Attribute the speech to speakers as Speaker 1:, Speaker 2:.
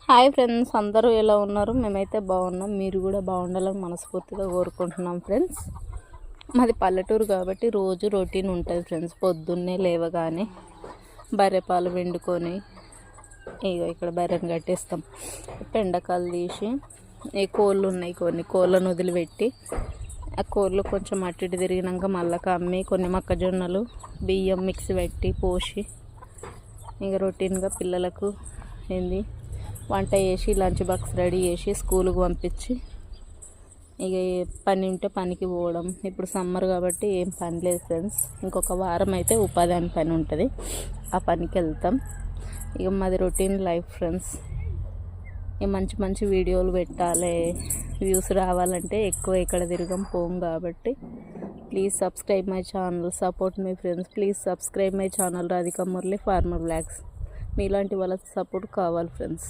Speaker 1: Hi friends, అందరూ ఎలా ఉన్నారు? మేమైతే బాగున్నాం. మీరు కూడా బాగుండాలని మనస్ఫూర్తిగా కోరుకుంటున్నాం ఫ్రెండ్స్. మాది పల్లెటూరు కాబట్టి రోజు రొటీన్ ఉంటుంది ఫ్రెండ్స్. పొద్దున్నే లేవగానే బర్రె పాలు వండుకొని ఇక్కడ బర్రెని కట్టేస్తాం. పెండకాలు తీసి ఈ కోళ్ళు ఉన్నాయి, కొన్ని కోళ్ళను వదిలిపెట్టి ఆ కోళ్ళు కొంచెం అటు ఇటు తిరిగినాక మళ్ళీ కమ్మి కొన్ని మొక్కజొన్నలు బియ్యం మిక్సీ పెట్టి పోసి రొటీన్గా పిల్లలకు వంట చేసి లంచ్ బాక్స్ రెడీ చేసి స్కూల్కి పంపించి పని ఉంటే పనికి పోవడం. ఇప్పుడు సమ్మర్ కాబట్టి ఏం పని లేదు ఫ్రెండ్స్. ఇంకొక వారం అయితే ఉపాధి హామీ పని ఉంటుంది, ఆ పనికి వెళ్తాం. మాది రొటీన్ లైఫ్ ఫ్రెండ్స్. మంచి మంచి వీడియోలు పెట్టాలి, వ్యూస్ రావాలంటే ఎక్కువ ఇక్కడ తిరగం పోం కాబట్టి please subscribe my channel, support my friends. Please subscribe my channel Radhika Murali farmer blogs. మీలాంటి వాళ్ళ సపోర్ట్ కావాలి ఫ్రెండ్స్.